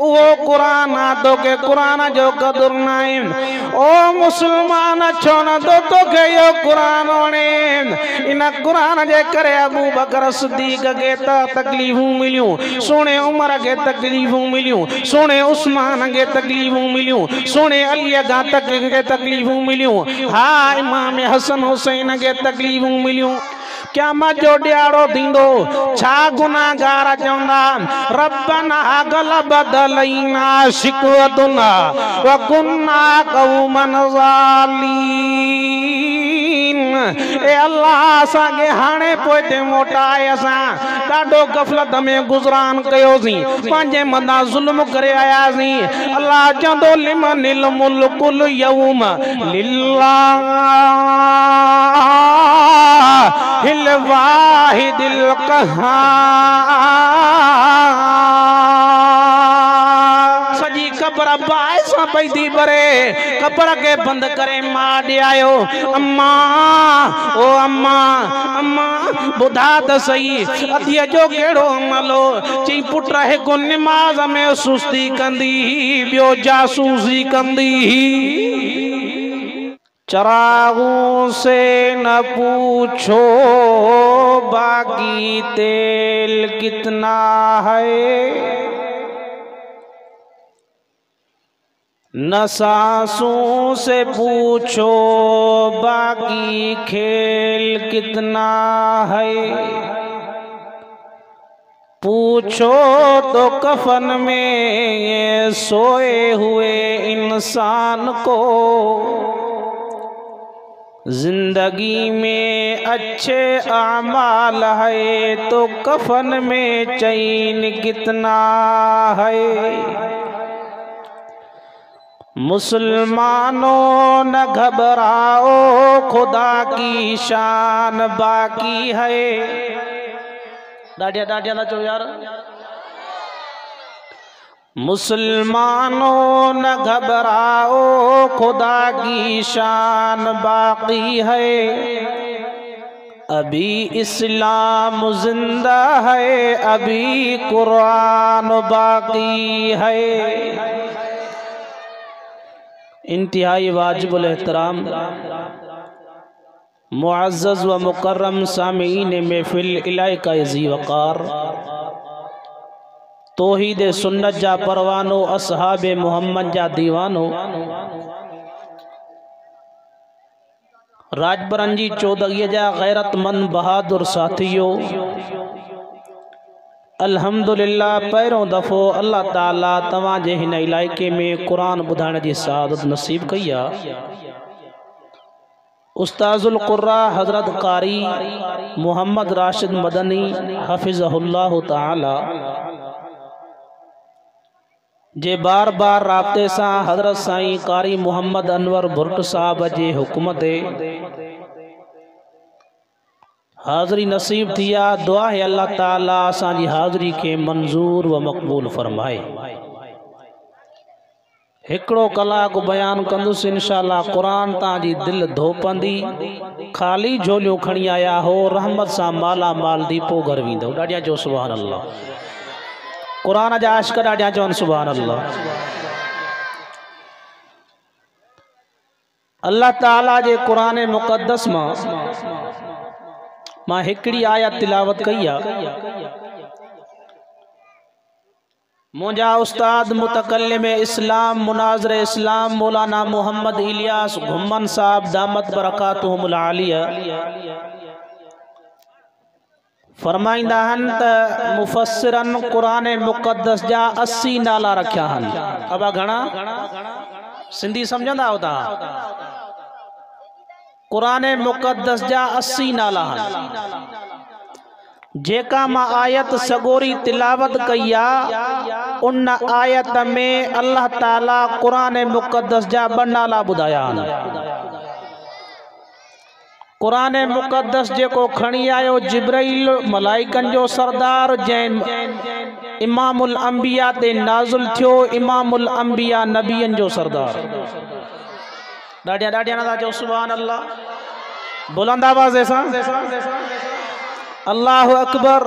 वो कुरान तो के कुरान जो कदर नाई ओ मुसलमान छो न तो के यो कुरान वणे इन कुरान जे करे अबू बकर सिद्दीक के तकलीफूं मिलियूं सोने उमर के तकलीफूं मिलियूं सोने उस्मान के तकलीफूं मिलियूं सोने अली के तकलीफूं मिलियूं हाँ इमाम हसन हुसैन के तकलीफूं मिलियूं क़यामत जो ॾियारो थींदो छा गुनाहगार चवंदा रब्बना गलबत अलैना शिकवतुना व कुन्ना कौमन ज़ालिमीन ए अल्लाह असांखे हाणे पोइ ते मोटाए असां ॾाढो गफ़लत में गुज़रान कयोसीं पंहिंजे मथां ज़ुल्म करे आयासीं अल्लाह चवंदो लिमनिल मुल्कुल यौम लिल्लाहिल वाहिदिल क़हार सजी कब्र बाइस पई थी भरे कब्र के बंद करे मां ॾे आयो अम्मा ओ अम्मा अम्मा ॿुधा त सही अधीअ जो कहिड़ो अमलो चई पुट हिकु निमाज़ में सुस्ती कंदी ॿियो जासूसी कंदी चरागों से न पूछो बाकी तेल कितना है न सांसों से पूछो बाकी खेल कितना है पूछो तो कफन में सोए हुए इंसान को जिंदगी में अच्छे आमाल है तो कफन में चैन कितना है मुसलमानों न घबराओ खुदा की शान बाकी है डाडिया डाडिया ना चो यार मुसलमानों न घबराओ खुदा की शान बाकी है अभी इस्लाम जिंदा है अभी कुरान बाकी है इंतहाई वाजिबुल एहतराम मुअज़्ज़ज़ व मुकर्रम सामीईन महफिल इलाइका ज़ी वक़ार तौहीद सुन्नत जा परवानो असहाब मोहम्मद जा दीवानो राजबरन जी चौदहरीअ जा गैरतमंद बहादुर साथियो अल्हम्दुलिल्लाह पहिरों दफ़ो अल्लाह ताला तव्हांजे हिन इलाइक़े में कुरान ॿुधाइण जी सआदत नसीब कई आहे उस्ताजुल क़ुर्रा हज़रत कारी मोहम्मद राशिद मदनी हफ़िज़हुल्लाह ताला जे बार बार राब्ते सां हज़रत साईं कारी मोहम्मद अनवर भुर्ट साहब जे हुकुम ते हाज़री नसीब थी आहे दुआ है अल्लाह ताला असांजी हाज़री के मंजूर व मक़बूल फरमाए हिकिड़ो कलाक बयान कंदुसि इंशाअल्लाह कुरान तव्हांजी दिल धोपंदी खाली झोलियूं खणी आया हो रहमत सां माला माल दी पोइ घर वेंदो ॾाढिया चओ सुभान अल्लाह कुरान जा आशिक़ ॾाढिया चवनि सुभान अल्लाह अल्लाह ताला जे कुरान मुक़द्दस मां हिकड़ी आयत तिलावत कई आहे मुंहिंजा उस्ताद मुतकल्लिम इस्लाम मुनाज़िर इस्लाम मौलाना मोहम्मद इलियास घुम्मन साहब दामत बरकातुहुमुल आलिया फरमाइंदा हन त मुफस्सिरन कुरान मुक़द्दस जा 80 नाला रखिया हन अब घणा सिंधी समझंदा हो ता कुरान मुक़द्दस जा 80 नाला हन जेका मां आयत सगोरी तिलावत कई आहे उन आयत में अल्लाह ताला कुरान मुक़द्दस जा 2 नाला ॿुधाया हन कुरान मुक़द्दस जेको खणी आयो जिब्राइल मलाइकन जो सरदार जैन इमामुल अंबिया ते नाज़िल थियो इमामुल अंबिया नबियन जो सरदार ॾाढिया ॾाढिया ना चओ सुभान अल्लाह बुलंद आवाज़ सां अल्लाहु अकबर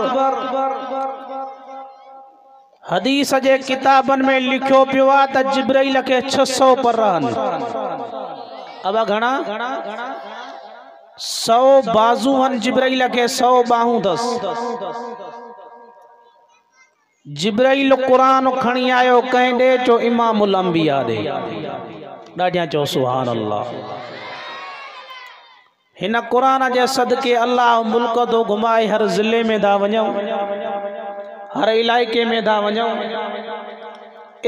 हदीस जे किताबन में लिखो पियो आ त जिब्राइल के 600 पर रहन। अब घणा 100 बाजू हन जिब्राइल के 100 बाहू 10। जिब्राइल कुरान खणी आयो कंदे चो इमामुल अंबिया दे ॾाढिया चो सुभान अल्लाह। हिन कुरान जे सदके अल्लाह मुल्क तो घुमाए हर जिले में दा वञूं, हर इलाइके में दा वञूं।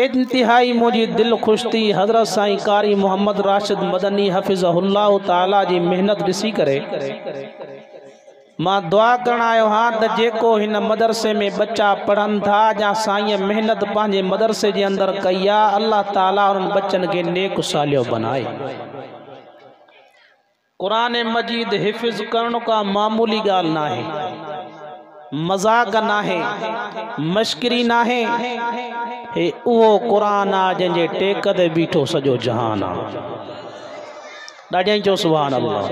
इंतहाई मुझी दिल खुश थी हजरत साईं कारी मोहम्मद राशिद मदनी हफिज़हुल्लाह ताला जी मेहनत ॾिसी करे मां दुआ करण आयो हाँ त जेको हिन मदरसे में बच्चा पढ़न था या साईं मेहनत पंहिंजे मदरसे जे अंदर कई आ, अल्लाह ताला उन बच्चन के नेक सालियो बनाए। कुरान मजीद हिफ़्ज़ करण का मामूली गाल ना है, मजाक ना है, मश्करी ना है। हे उहो कुरान आ जंहिंजे टेक ते बीठो सॼो जहान आ। ॾाढिया चो सुभान अल्लाह।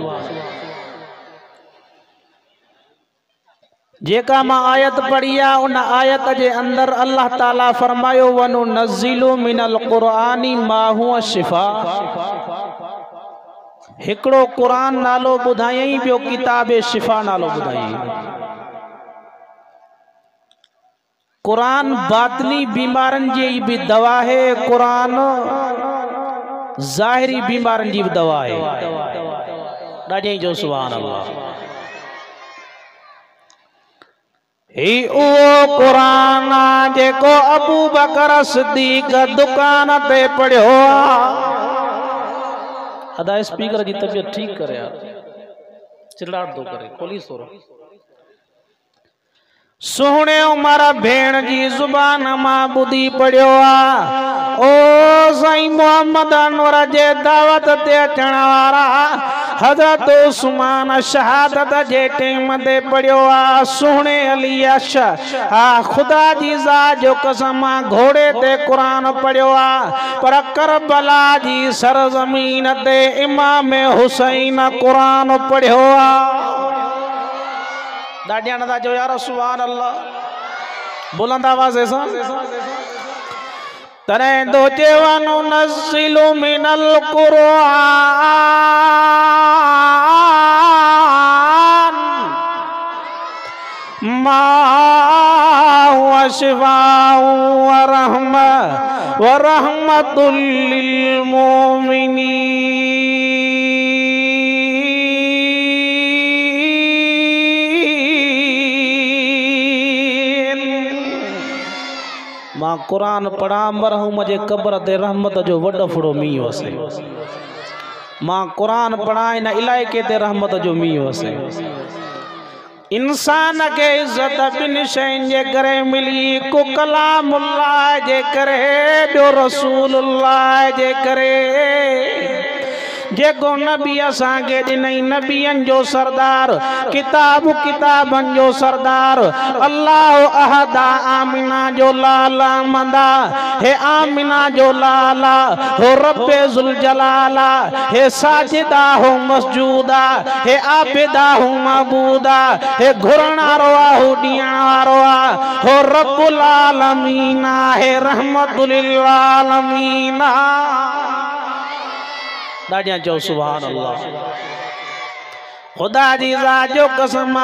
जेका मां आयत पढ़ी आ उन आयत जे अंदर अल्लाह ताला फरमायो वनु नज़िलु मिनल क़ुरआनी मा हुवा शिफा। हिकड़ो कुरान नालो ॿुधायई, ॿियो किताब शिफा नालो ॿुधायई। कुरान बातनी बीमारन जी भी दवा है, कुरान ज़ाहिरी बीमारन जी भी दवा है। ॾाढी जो सुभान अल्लाह। ही उहो कुरान जेको अबू बकर सिद्दीक़ दुकान ते पढ़ियो आ। अदा स्पीकर जी तबियत ठीक करे यार, चिल्लाड़ दो करे खोली सोरो। सोहणे उमर भेण जी जुबान मां ॿुधी पढ़ियो आ। ओ साईं मोहम्मद अनवर जे दावत ते अचण वारा हज़रत उस्मान शहादत जे टाइम ते पढ़ियो आ। सोहणे अली अश आ खुदा जी ज़ात जो कसम घोड़े ते कुरान पढ़ियो आ। पर करबला जी सरजमीन ते इमाम हुसैन कुरान पढ़ियो आ। ॾाढिया नदा जो यार सुभान अल्लाह। बुलंद आवाज़ सां तरे दो चेवनु नज़िलु मिनल कुरान मा हुवा शिफाउ व रहमतुल लिल मोमिनीन। मां कुरान पढ़ा मरहूम जे कब्र ते रहमत जो वॾो फुड़ो मींहुं वसे। मां कुरान पढ़ा इन इलाइके ते रहमत जो मींहुं वसे। इंसान के इज्जत बिन शयुनि जे करे मिली, को कलामुल्लाह जे करे, ॿियो रसूलुल्लाह जे करे। जेको नबी असांखे ॾिनई नबियन जो सरदार, किताब किताबन जो सरदार, अल्लाह अहदा आमिना जो लाला मंदा। हे आमिना जो लाला हो रब्बे जुल जलाला, हे साजिदा हो मसजूदा, हे आबिदा हो मबूदा, हे घुरणारो हो ॾियणारो हो रब्बुल आलमीना, हे रहमतुल लिल आलमीना। ॾाढिया चओ सुभान अल्लाह। खुदा जी ज़ात जो कसम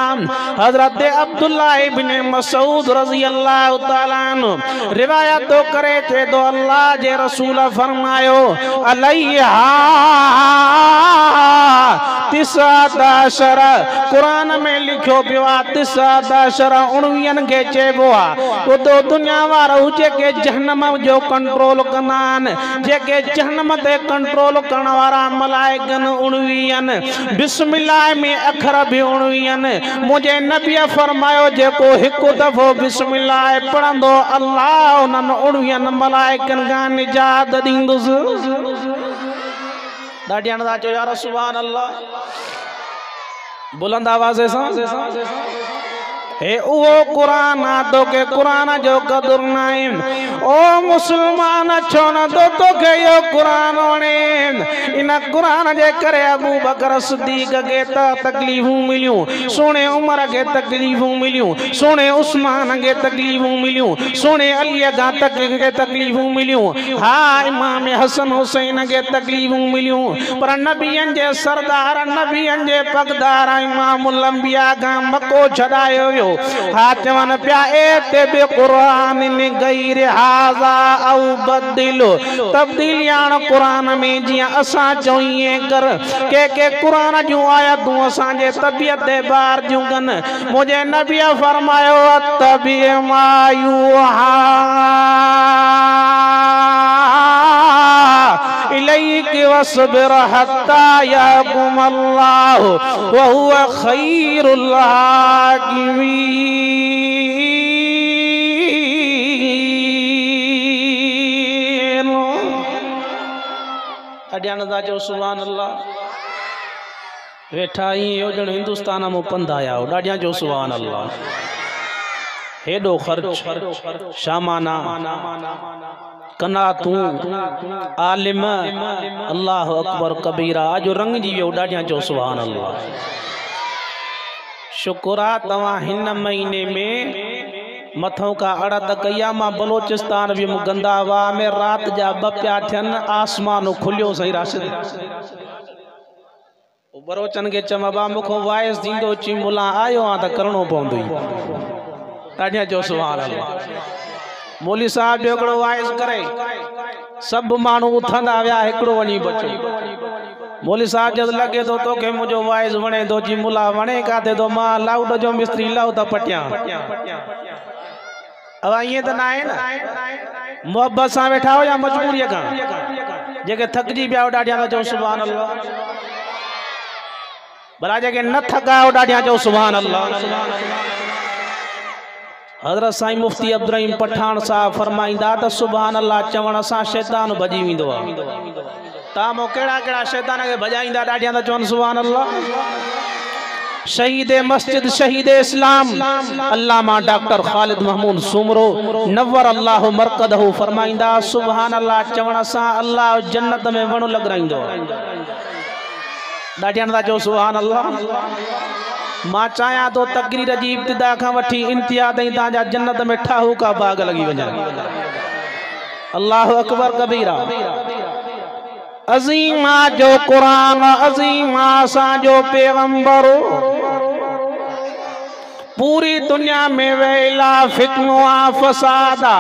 हजरत अब्दुल्लाह इब्न मसूद रज़ी अल्लाह तआला अन्हु रिवायत तो करे थे तो अल्लाह जे रसूल फरमायो अलैहा तिसादाशर। कुरान में लिखो पियो आ तिसादाशर 19 के चेबो आ। तो दुनिया वारा हुजे के जहन्नम जो कंट्रोल कनान, जेके जहन्नम ते कंट्रोल करण वारा मलाइकन 19 बिस्मिल्लाह में अखर भी 19। मुझे नबी फरमायो जेको एक दफो बिस्मिल्लाह पढ़ंदो अल्लाह उन 19 मलाइकन का निजात दींदुस। ॾाढी अनदा चो यार सुभान अल्लाह। बुलंद आवाज़ सां हे वो कुरान तो के कुरान जो कदर नाइम ओ मुसलमान छो न तो के यो कुरान वणे इन कुरान जे करे अबू बकर सिद्दीक के तकलीफूं मिलियूं सोने उमर के तकलीफूं मिलियूं सोने उस्मान के तकलीफूं मिलियूं सोने अली के तकलीफूं मिलियूं हाँ इमाम हसन हुसैन के तकलीफूं मिलियूं पर नबियन जे सरदार नबियन जे पगदार इमामुल अंबिया का मको छडायो यो हाँ चवन प्या एते बे कुरान में गैर हाजा औ बदलो तब्दीलियान कुरान में जिया असा चोइए कर के कुरान जो आया तू असा जे तबियत दे बार जो गन मुझे नबी फरमायो तबी मायूहा इलैक वस्बिर हत्ता याकुम अल्लाह व हुवा खैरुल हाकिमीन। अड्यान दा जो सुभान अल्लाह वेठा ही यो जण हिंदुस्तान में पंध आया हो डाडिया जो सुभान अल्लाह हेडो खर्च शामाना कना तू आलिम अल्लाह अकबर कबीरा जो रंग जी वियो डाडिया जो सुभान अल्लाह शुक्रा तवा हिन महीने में मथों का अड़त कया मां बलोचिस्तान भी गंदावा में रात जा बप्या थियन आसमान खुलियो सही राशिद बरोचन के चमबा मुखो वायस दींदो चिमुला आयो आ त करणो पवंदो डाडिया जो सुभान अल्लाह मौली साहब जो एकड़ो वाइस करे सब मानू उथंदा विया एकड़ो वणी बचो मौली साहब जद लगे तो के मुझो वाइस वणे दो जी मुला वणे काते तो मां लाउड जो मिस्त्री लाउ त पटिया अब ये तो ना है ना मोहब्बत सा बैठा हो या मजबूरी का जेके थकजी पिया डाडिया जो सुभान अल्लाह भला जेके न थकाओ डाडिया जो सुभान अल्लाह। हजरत साईं मुफ्ती अब्दुल रहीम पठान साहब फरमाइंदा त सुभान अल्लाह चवण सां शैतान भजी विंदो आ तामो केड़ा केड़ा शैतान के भजाइंदा डाडिया त चवन सुभान अल्लाह। शहीद मस्जिद शहीद इस्लाम अल्लामा डॉक्टर खालिद महमूद सुमरो नव्वर अल्लाह मरकदहु फरमाइंदा सुभान अल्लाह चवण सां अल्लाह जन्नत में वण लगराइंदो डाडिया त जो सुभान अल्लाह। मां चाया तो तकरीर जी इब्तिदा का वठी इंतिहा ताईं ताजा जन्नत में ठाहू का बाग लगी वञा अल्लाह अकबर कबीरा। अज़ीमा जो कुरान अज़ीमा सा जो पैगंबर पूरी दुनिया में वेला फित्नो फसादा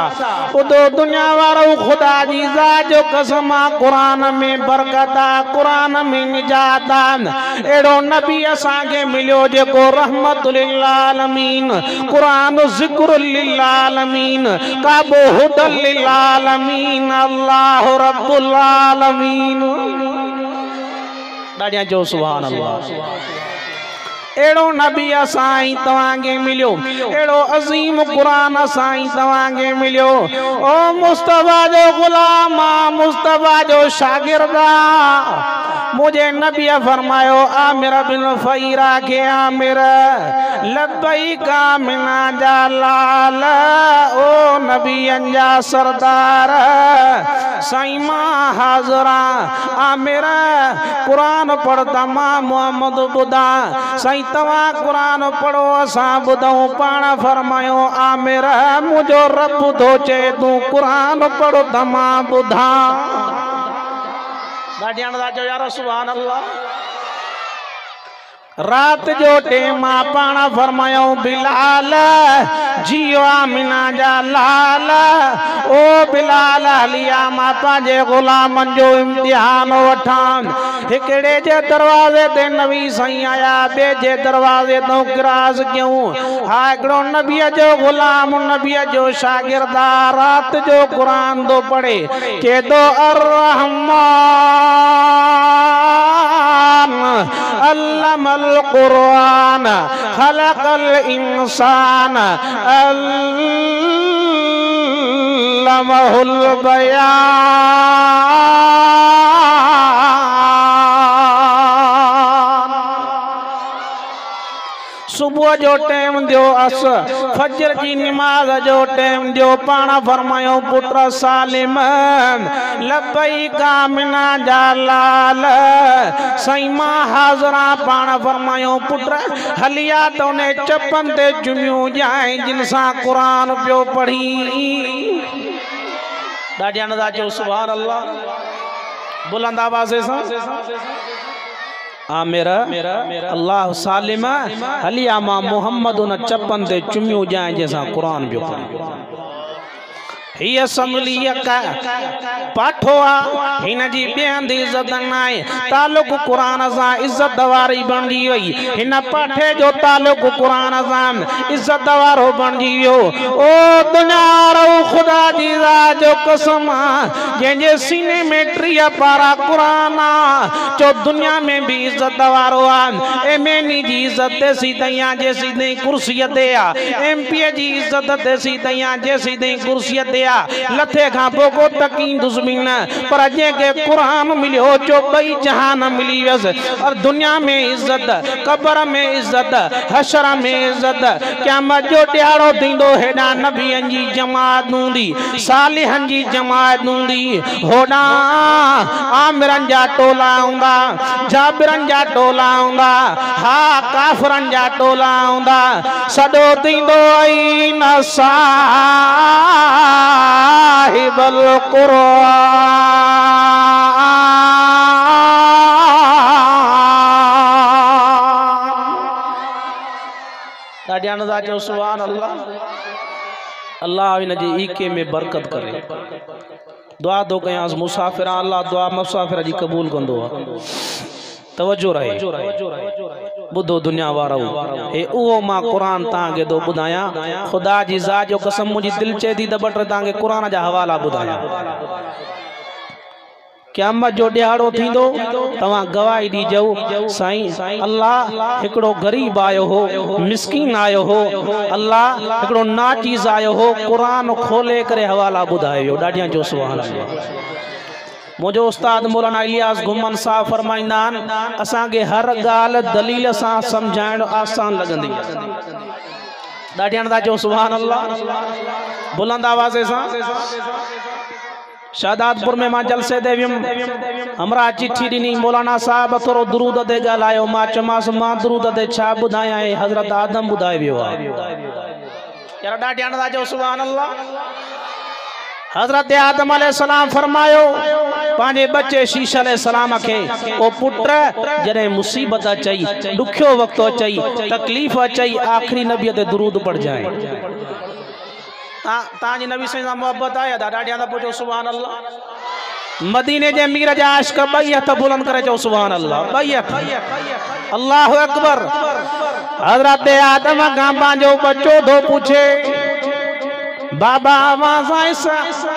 उदो दुनिया वारो खुदा जी ज़ात जो कसम कुरान में बरकता कुरान में निजाता एड़ो नबी असा के मिलियो जेको रहमतुल लिल आलमीन कुरान ज़िक्रुल लिल आलमीन काबो हुदल लिल आलमीन अल्लाह रब्बुल आलमीन डाडिया जो सुभान अल्लाह। एड़ो नबी असाई तवांगे मिलियो एड़ो अजीम कुरान असाई तवांगे मिलियो ओ मुस्तफा जो गुलाम मुस्तफा जो शागिर्दा मुझे नबी फरमायो आमिर बिन फईरा के आमिर लब्बैका मिना जालाल ओ नबी अंजा सरदार साईं मां हाजरा आमिर कुरान पढ़ता मां मोहम्मद बुदा साईं तवा कुरान पढ़ो असा बुधऊं पाण फरमायो आमिर मुझो रब तो चे तू कुरान पढ़ो त मां बुधा डाडिया जो यार सुभान अल्लाह। रात जो टेमा पाना फरमायो बिलाल जियो आमिना जा लाल ओ बिलाल लिया माता जे गुलामन जो इम्तिहान वठान हिकड़े जे दरवाजे ते नबी सही आया बे जे दरवाजे तो गिराज क्यों हा एकड़ो नबी जो गुलाम नबी जो शागिर्दा रात जो कुरान दो पढ़े के दो अर्रहमान अल्लमल कुरान खलकल इंसान अल्लमहुल बयान। सुबह जो टाइम दियो अस फजर जी नमाज जो टाइम दियो पाना फरमायो पुत्र सालिम लब्बैका मिना जालाल साईं मां हाज़रा पाना फरमायो पुत्र हलिया तो ने चपन ते जुमियो जाए जिनसा कुरान पियो पढ़ी दाढ़िया नदा जो सुभान अल्लाह बुलंद आवाज़ से मेरा अल्लाह सालिम हलिया मां मोहम्मद उन चपन ते चुमियो जाए जैसा कुरान पियो पढ़ी ही असम्बली का पाठो हिन जी बेन दी इज्जत नाए ताल्लुक कुरान सा इज्जत वारी बणजी वई हिन पाठे जो ताल्लुक कुरान सा इज्जत वारो बणजी वियो ओ दुनिया रो खुदा जी जो कसम जे सीने में 3 पारा कुरान जो दुनिया में भी इज्जत वारो ए मेनी जी इज्जत देसी तया जैसी दई कुर्सी ते एमपी जी इज्जत देसी तया जैसी दई कुर्सी ते लथे खां पोको तकी दुश्मन पर जे के कुरान मिलियो जो बई जहान मिली वस और दुनिया में इज्जत कब्र में इज्जत हशर में इज्जत क़यामत जो ॾियारो थींदो हेडा नबियन जी जमात हूंदी सालिहन जी जमात हूंदी होडा आमिरन जा टोला हूंदा जाबिरन जा टोला हूंदा हा काफरन जा टोला हूंदा सॾो थींदो आई नसा साहिबल कुरान दाढ़िया नदा जो सुभान अल्लाह अल्लाह इन जी ईके में बरकत करे दुआ दो कयास मुसाफिर अल्लाह दुआ मुसाफिर जी कबूल कंदो तवज्जो रहे बुधो दुनिया वारो ए ओ मां कुरान तांगे दो बुधाया खुदा जी जा जो कसम मुजी दिल चे दी दबट तांगे कुरान जा हवाला बुधाया क़यामत जो ॾियारो थींदो तवा गवाही दी जाओ साईं अल्लाह एकड़ो गरीब आयो हो मिस्कीन आयो हो अल्लाह एकड़ो नाचीज आयो हो कुरान खोले करे हवाला बुधायो डाडिया जो सुभान अल्लाह मुझो उस्ताद मौलाना इलियास घुमन साहब फरमाइंदान असा के हर गाल दलील सा समझाइण आसान लगंदी डाडिया नदा जो सुभान अल्लाह बुलंद आवाज़ सा शादातपुर में मां जलसे देवियम हमरा चिट्ठी दिनी मौलाना साहब थोरो दुरूद दे गालायो मां चमास मां दुरूद दे छा बुधाया है हजरत आदम बुधाए वियो यार डाडिया नदा जो सुभान अल्लाह हजरत आदम अलैहिस्सलाम फरमायो पांजे बच्चे शीशा अलैहिस्सलाम के ओ पुत्र जने मुसीबत अचई दुखियो वक्त अचई तकलीफ अचई आखिरी नबी ते दुरूद पढ़ जाए ताजी नबी से मोहब्बत आया डाडिया दा पूछो सुभान अल्लाह मदीने जे मीर जा आशिक बई हथ बुलंद करे जो सुभान अल्लाह बई हथ अल्लाहु अकबर हजरत आदम का पांजो बच्चो दो पूछे बाबा आवाज़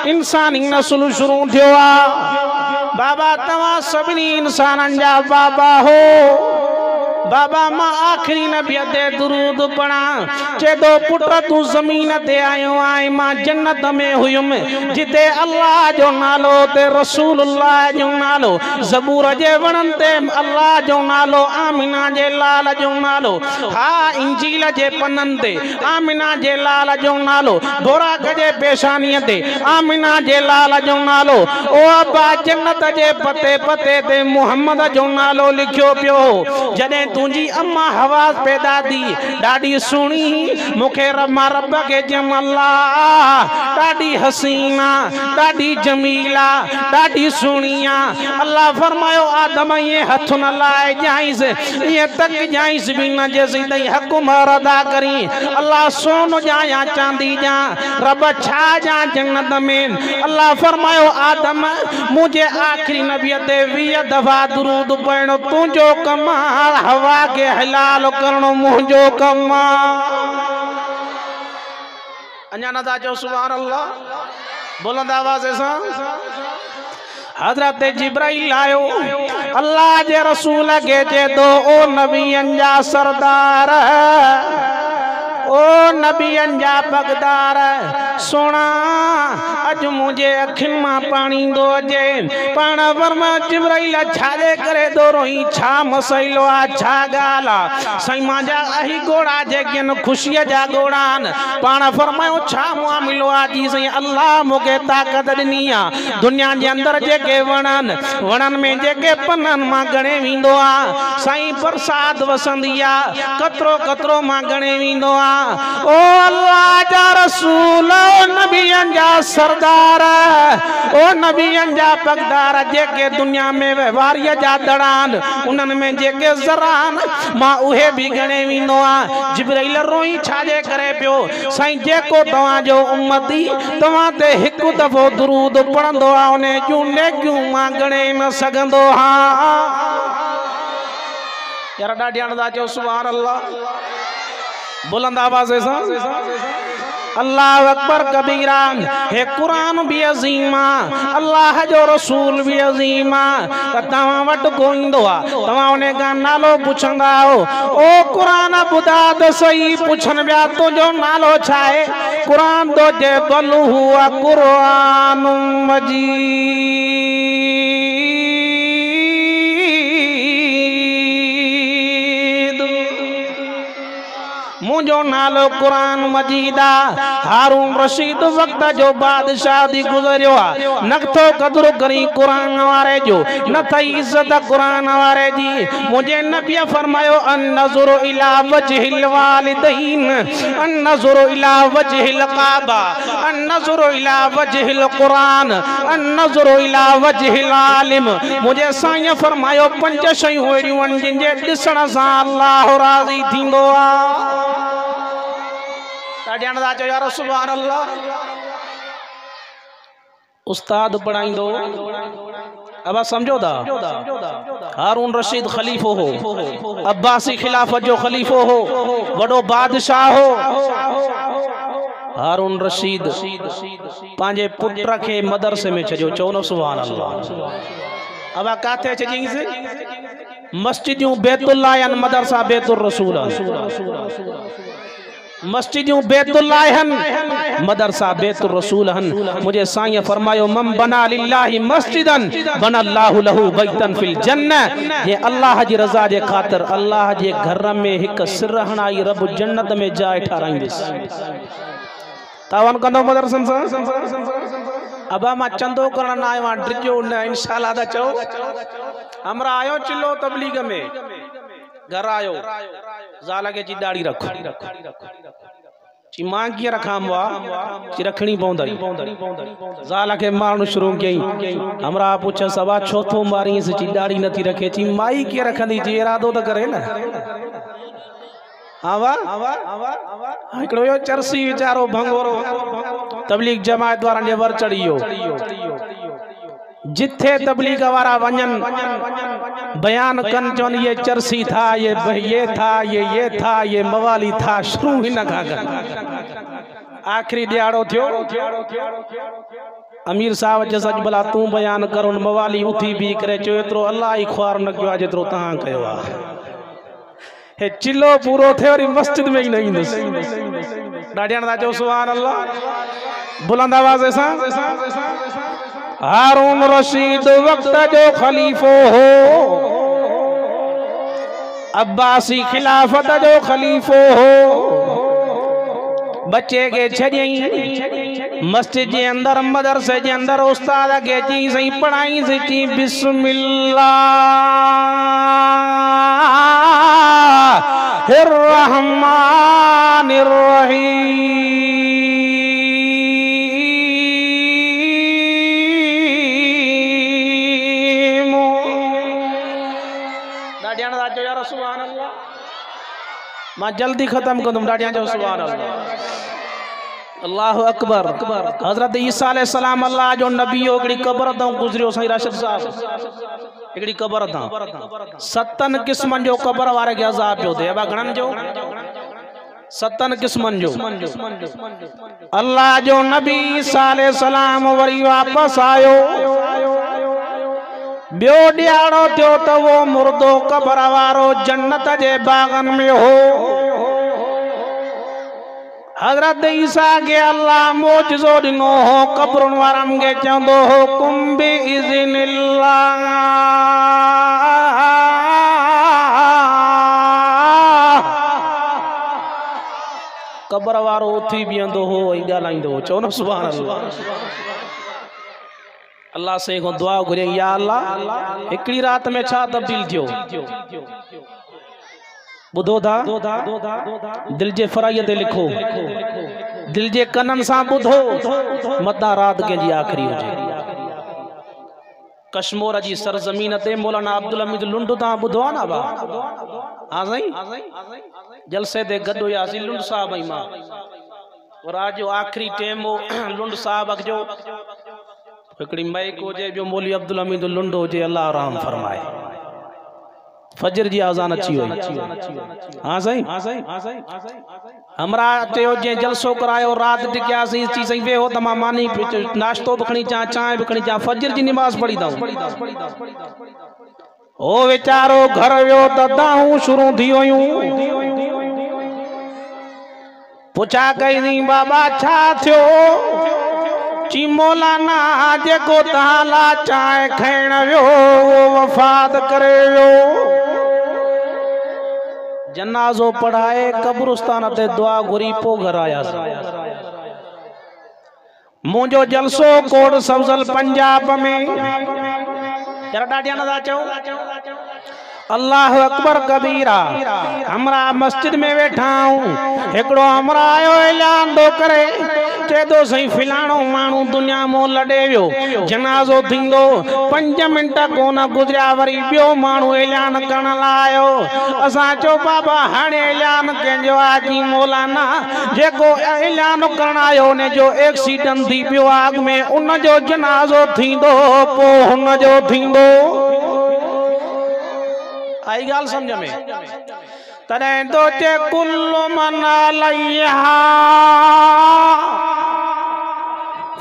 इंसानी नस्ल शुरू थियो बाबा तवा सभी इंसानन जा बाबा हो बाबा मां आखिरी नबी ते दुरूद पढ़ा चे दो पुत्र तू जमीन ते आयो आए मां जन्नत में हुयुम जिते अल्लाह जो नालो ते रसूलुल्लाह जो नालो ज़बूर जे वणन ते अल्लाह जो नालो आमिना जे लाल जो नालो हा इंजील जे पन्नन ते आमिना जे लाल जो नालो बोराक जे पेशानी ते आमिना जे लाल जो नालो ओ अब्बा जन्नत जे पते पते ते मोहम्मद जो नालो लिखियो पियो जदे तुझी अम्मा हवास पैदा दी डाडी सुनी मुखे रमा रब के जमला डाडी हसीना डाडी जमीला डाडी सुनिया अल्लाह फरमायो आदम ये हथ न लाए जाइस ये तक जाइस भी न जैसे दई हक मरदा करी अल्लाह सोन जाया चांदी जा रब छा जा जन्नत में अल्लाह फरमायो आदम मुझे आखिरी नबी ते 20 दफा दुरूद पढ़ो तुझो कमाल हवा के हलाल करणो मुझो कमा अन्या नदा जो सुभान अल्लाह बुलंद आवाज़ से हजरत जिब्राइल आयो अल्लाह जे रसूल के चे दो ओ नबियन जा सरदार ओ नबियन जा पगदार सोना अज मुझे अखिन मां पानी दो अजे पाण वर्मा जिब्राइल छाजे करे दो रोई छा मसइलो आ छा गाला सई मांजा अही गोड़ा जेकिन खुशी जा गोड़ान पाण फरमायो छा मामलो आ जी सई अल्लाह मुके ताकत दिनी आ दुनिया जे अंदर जेके वणन में जेके पनन मां गणे विंदो आ साईं प्रसाद वसंदी आ कतरो कतरो मां गणे विंदो आ ओ अल्लाह जा रसूल ओ नबियन जा सरदार ओ नबियन जा पगदार जेके दुनिया में व्यवहारिया जा दड़ान उनन में जेके जरान मां उहे भी गणे विंदो आ जिब्राइल रोई छाजे करे पियो साईं जेको तवा जो उम्मती तवा ते हिक दफो दुरूद पढ़ंदो आ उने जूं नेकियूं मां गणे न सघंदो हां यार ॾाढी आनंदा चो सुभान अल्लाह बुलंद आवाज़ से अल्लाह अकबर कबीरा हे कुरान भी अजीमा अल्लाह जो रसूल भी अजीमा तवा वट गोइंदो आ तवा उन्हें का नालो पुछंदा हो ओ कुरान बुधा तो सही पुछन बिया तो जो नालो छाए कुरान तो जे बल हुआ कुरान मजीद मुझो नालो कुरान मजीदा हारून रशीद वक्त जो बादशाह दी गुजरियो आ नथो कदर करी कुरान वारे जो न थई इज्जत कुरान वारे जी मुझे नबी फरमायो अन नज़र इला वजहिल वालिदैन अन नज़र इला वजहिल काबा अन नज़र इला वजहिल कुरान अन नज़र इला वजहिल आलिम मुझे साईं फरमायो पंज शयूं अहिड़ियूं आहिनि जिन जे ॾिसण सां अल्लाह राज़ी थींदो आ यार सुभान अल्लाह उस्ताद पढ़ाइंदो अब समझो दा हारून रशीद खलीफो हो अब्बासी खिलाफत जो खलीफो हो वडो बादशाह हो हारून रशीद पांजे पुत्र के मदरसे में छजो चौनो सुभान अल्लाह अब काथे छजी से मस्जिदों बैतुल्लाह यान मदरसा बैतुर रसूल मस्जिदों बैतुल्लाह हन मदरसा बैतुर रसूल हन मुझे साईं फरमायो मम बना लिल्लाहि मस्जिदन बनल्लाहु लहू बैतन फिल जन्नह ये अल्लाह जी रजा जे खातिर अल्लाह जे घर में एक सिरहणाई रब जन्नत में जाए ठाराइंदिस तावन कंदो मदरसन अब मां चंदो करण आयो आ ड्रिजो न इंशाल्लाह दा चो हमरा आयो चिल्लो तबलीग में घर आयो ज़ाल के जी दाढ़ी रख ची मां की रखाम वा ची रखनी पौंदई ज़ाल के मारनु शुरू कई हमरा पूछ सवा चौथो मारी से ची दाढ़ी नथी रखे ची माई की रखंदी जी इरादो तो करे ना आवा एकड़ो यो चरसी विचारो भंगोरो तबलीग जमात द्वारा ने वर चढ़ियो जिथे तबलीग वारा वंजन बयान कन चवन ये चरसी था ये था ये था ये मवाली था शुरू ही न खागन आखिरी दिहाड़ो थियो अमीर साहब जे सच भला तू बयान कर उन मवाली उठी भी करे चो एतरो अल्लाह ही ख्वार न कयो जेतरो तहां कयो आ हे चिल्लो पूरो थे और मस्जिद में ही नहीं इंदस डाडियान दा चो सुभान अल्लाह बुलंद आवाज से हारून रशीद वक्त जो खलीफो हो अब्बासी खिलाफत जो खलीफो हो बच्चे के छजई मस्जिद के अंदर मदरसे के अंदर उस्ताद के जी सही पढ़ाई से जी बिस्मिल्लाहिर रहमानिर रहीम सुभान अल्लाह मां जल्दी खत्म कदम डाडिया जो सुभान अल्लाह अल्लाह अकबर हजरत ईसा अलैहि सलाम अल्लाह जो नबी ओकड़ी कब्र तो गुजरियो सही राशिद साहब एकड़ी कब्र था 7 किस्मन जो कब्र वारे के अजाब जो दे अब गणन जो 7 किस्मन जो अल्लाह जो नबी ईसा अलैहि सलाम वरी वापस आयो ब्यो दिहाड़ो थियो तो वो मुर्दो कब्र वारो जन्नत जे बागन में हो हजरत ईसा के अल्लाह मोजज़ो दिनो हो कब्रुन वारन के चंदो हो कुंबी इज़निल्लाह कब्र वारो उथी बीहंदो हो ऐं ॻाल्हाईंदो हो चओ न सुभान अल्लाह अल्लाह से को दुआ घुरे या अल्लाह हिकड़ी रात में छा तब्दील थियो बुधो था दिल जे फराईअ ते लिखो दिल जे कनन सां ॿुधो मता रात कंहिंजी आखिरी हुजे कश्मीर जी सरजमीन ते मौलाना अब्दुल हमीद लुंड तां ॿुधो आहे न बा हां साईं जलसे ते गॾु हुयासीं लुंड साहब ऐं मां रात जो आखिरी टाइम हो लुंड साहब जो हिकड़ी माइक हुजे जो मौली अब्दुल हमीद लुंड हुजे अल्लाह राम फरमाए फजर जी आज़ान अच्छी हुई हाँ सही हमरा चयो जे जलसो करायो रात टिकियासीं ची सही वे हो तमा मानी नाश्तो भी खणी चा चाय भी खणी चा फजर जी नमाज पढ़ी दाऊं ओ वेचारो घर वियो त दाऊं शुरू थी हुयूं पुछा कई बाबा छा थियो ची मौलाना जेको तहां ला चाय खाइण वियो वफ़ात करे वियो जनाज़ो पढ़ाए कब्रिस्तान ते दुआ घुरी पो घर आया मुझो जलसो कोट सब्जल पंजाब में जरा डाडिया नदा चो अल्लाह अकबर कबीरा हमरा मस्जिद में बैठा हूं एकड़ो हमरा आयो ऐलान दो करे चे दो सही फिलाणो मानू दुनिया मो लड़े वियो जनाजो थींदो 5 मिनट कोन गुजरिया वरी बियो मानू ऐलान करण लायो असा चो बाबा हाने ऐलान कंजो आजी मौलाना जेको ऐलान करण आयो ने जो एक्सीडेंट थी पियो आग में उन जो जनाजो थींदो पो हुन जो थींदो आई गाल समझ में तने तो चे कुल्लु मन अलैहा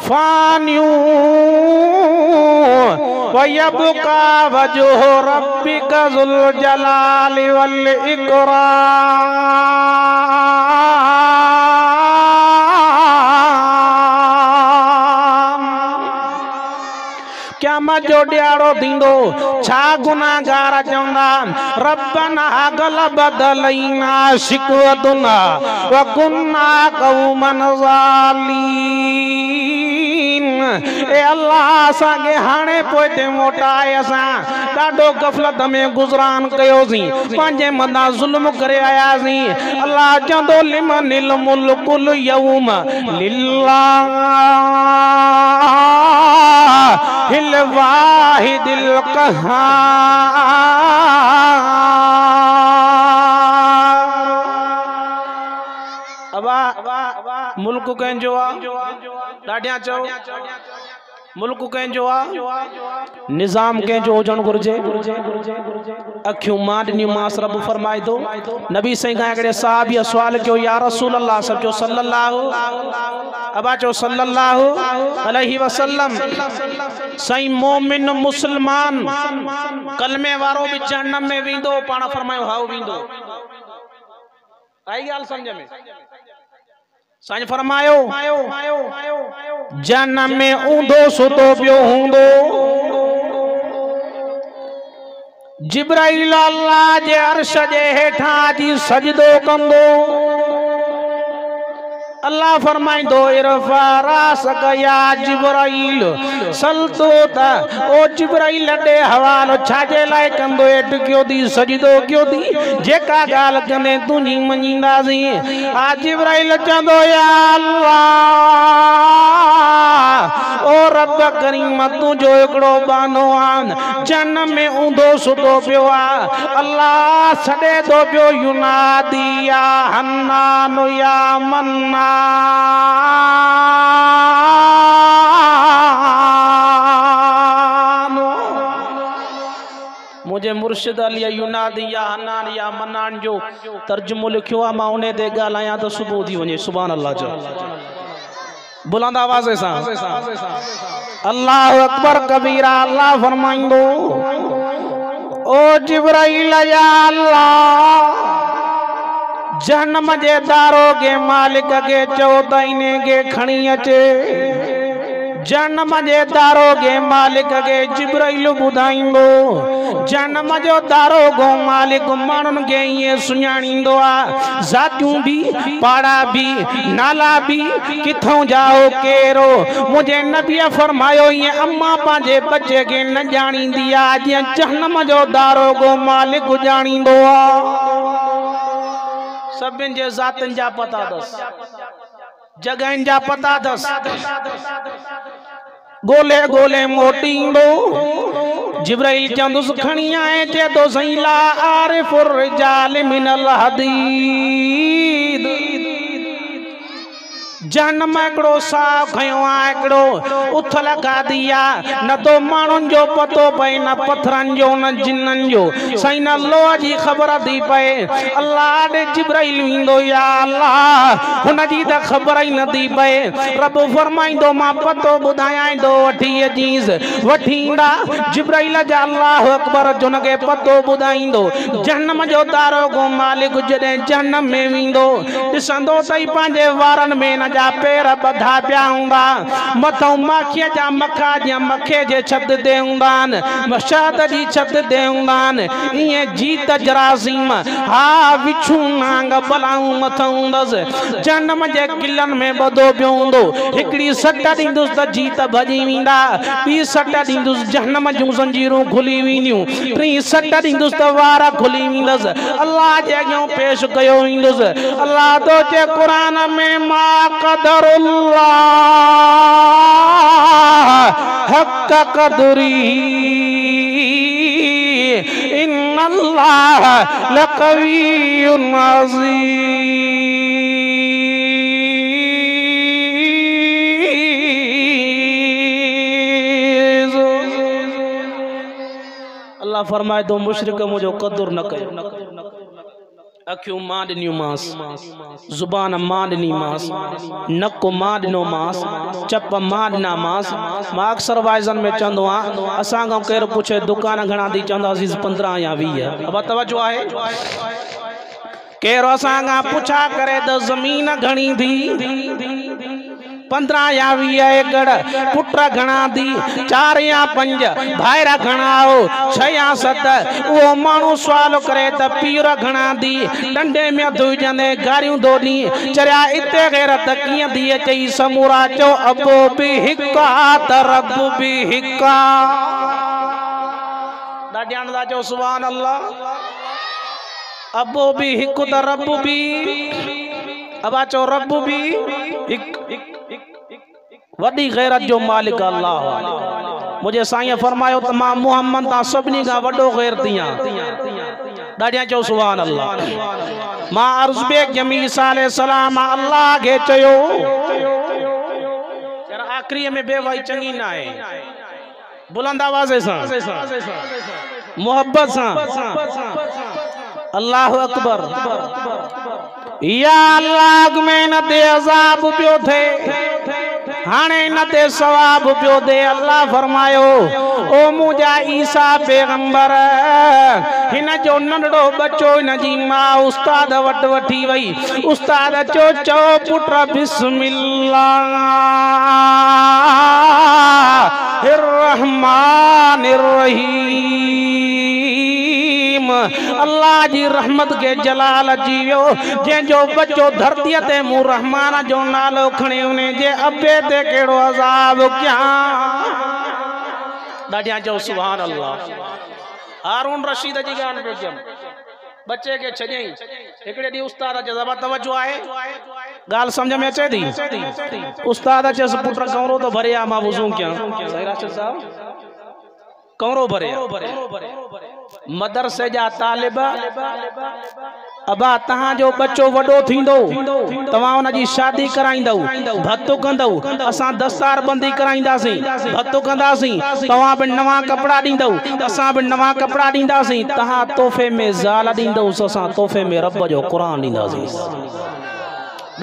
फानियू वयबका वजह रब्बिका ज़ुल जलाली वल इकराम क्या मजो ड्यारो दींदो छा गुनाहगार चवंदा रब्बना गलबत अलैना शिकवतुना व कुन्ना कौमन ज़ालीन ए अल्लाह असा के हाने पोते मोटाए असा डाडो गफलत में गुजरान कयोसी पांजे मदा जुल्म करे आयासी अल्लाह चंदो लिमनिल मुल्कुल यौम लिल्लाह हिल वाहिदिल कहार अबा मुल्क कंजो आ डाडिया चो मुल्क कंजो आ निजाम कंजो हुजण घुर्जे अखियूं माडनी मास रब फरमाए दो नबी सही का एकड़े साहबी सवाल कयो या रसूल अल्लाह सब जो सल्लल्लाहु अबा चो सल्लल्लाहु अलैहि वसल्लम सही मोमिन मुसलमान कलमे वारो भी जहन्नम में विंदो पाण फरमायो हाउ विंदो आई गाल समझ में साईं फरमायो जन्नम में ऊंधो सुतो पियो हूंदो जिब्राइल अल्लाह जे अर्श जे हेठां जी सजदो कंदो अल्लाह फरमाइंदो इरफा रासक या जिब्राइल सलतो ता ओ जिब्राइल दे हवालो छाजे लाए कंदो एट क्यों दी सजदो क्यों दी जेका गाल कने तुनी मनींदासी आ जिब्राइल चंदो या अल्लाह ओ रब करीम तू जो एकड़ो बानो आन जन्म में ऊंधो सुतो पियो आ अल्लाह सडे दो पियो युनादी या हन्नान या मन्ना मुझे मुर्शिद अली युनादी या हन्नान या मन्नान जो तर्जुमो लिखियो आ मां उन्हें ते गालाया तो सुबह थी वने सुभान अल्लाह जो बुलंद आवाज से अल्लाह अकबर कबीरा अल्लाह फरमाइंदो ओ जिब्राइल या अल्लाह जहन्नम जे दारोगे मालिक के चओ त इने के खणी अचे। जन्म जे दारोगे मालिक के जिब्राइल बुधाइंदो। जन्म जो दारोगो मालिक मानन के ये सुञाणींदो आ। जातियूं भी पाड़ा भी नाला भी किथों जाओ केरो। मुझे नबी फरमायो ये अम्मा पांजे बच्चे के न जाणींदी आ जे जन्म जो दारोगो मालिक जाणींदो आ। सभिन जे जातन जा पता दस, जगहन जा पता दस। गोले गोले मोटींदो। जिब्राइल चंदुस खणी आए चे तो सही ला आरिफुर रिजाल मिनल हदीद। जन्म एकड़ो साफ खयो आ एकड़ो उथल गादिया न तो मानुन जो पतो पए न पत्थरन जो न जिन्नन जो। सही न लोह जी खबर दी पए। अल्लाह दे जिब्राइल इंदो या अल्लाह हुन जी त खबर ही न दी पए। रब फरमाइंदो मां पतो बुधायाइंदो वठी अजीज वठींदा। जिब्राइल जा अल्लाह अकबर जुन के पतो बुधाइंदो। जन्म जो दारोगो मालिक जदे जन्म में विंदो दिसंदो तई पांजे वारन में न जा पैर बधा पिया हूंदा। मथों माखीअ जा मखा जा मखे जे छत ते हूंदान, मशाद जी छत ते हूंदान। इए जीत जरासीम हा विछू नांग बलाऊं मथों हूंदसि। जन्म जे किलन में बधो पियो हूंदो। हिकड़ी सट ॾींदुसि त जीत भॼी वेंदा। ॿी सट ॾींदुसि जहन्नम जूं ज़ंजीरूं खुली वेंदियूं। टी सट ॾींदुसि त वार खुली वेंदसि। अल्लाह जे अॻियां पेश कयो वेंदुसि। अल्लाह तो चे क़ुरान में मा कदरुल्लाह हक़ क़दरी इन्नल्लाह लक़वियुन अज़ीज़। अल्लाह फरमाए तो मुशरिक मुझो कदर न कयो। अखियों मां ॾिनियूं मांस, ज़ुबान मां ॾिनी मांस, नक मां ॾिनो मांस, चप मां ॾिना मांस। मां अक्सर वाइज़न में चवंदो आहियां असां खां केरु पुछे दुकान घणा दी चवंदासीं 15 या 20। अब तवज्जो आहे। केरु असां खां पुछा करे त ज़मीन घणी थी 15 या 20 एकड़। पुट घणा दी 4 या 5। भाईरा घणा हो 6 या 7। वो मानू सवाल करे त पीर घणा दी। डंडे में धुजंदे गारियूं दोनी चरिया इते गैरत कीअं दी चई समूरा चो अबो बि हिका त रब बि हिका। ॾाढियां दा चो सुभान अल्लाह। अबो भी हिकु त रब भी। अबा चो रब भी हिक। वडी गैरत जो मालिक अल्लाह। मुझे साईं फरमायो त मां मोहम्मद ता सभिनी खां वॾो गैरती आहियां। ॾाढियां चो सुभान अल्लाह। मां अर्ज़ बेग जमी साले सलाम अल्लाह के चयो यार आखिरी में बेवाई चंगी ना है। बुलंद आवाज़ सां मोहब्बत सां अल्लाह अकबर। या अल्लाह में न दे अज़ाब पियो थे हाने न ते सवाब पियो दे। अल्लाह फरमायो ओ मुझा ईसा पैगंबर हिन जो नंढड़ो बच्चो हिन जी मां उस्ताद वट वठी वई। उस्ताद चो पुट बिस्मिल्लाह रहमानिर रहीम। अल्लाह जी रहमत के जलाल जीवियो जो बच्चो धरती ते मुँह रहमान जो नालो खणे उन्हें जे अबे ते केड़ो अज़ाब क्या। ॾाढियां चओ सुभान अल्लाह। हारून रशीद जी गान बेगम बच्चे के छजई एकड़े दी उस्ताद जे ज़बा तवज्जो आहे। गाल समझ में अचे थी। उस्ताद चस पुत्र कमरो तो भरे आ मां वुज़ू क्या सही राशिद साहब कमरो भरे मदरसे जा तालिब अबा तहां जो बच्चो वडो थींदो तवां उन जी शादी कराइंदौ भत्तो कंदौ असां दस्तार बंदी कराइंदासीं भत्तो कंदासीं तवां भी नवा कपड़ा दींदौ असां भी नवा कपड़ा दींदासीं तहां तोहफे में ज़ाल दींदौ असां तोहफे में रब जो कुरान दींदासीं।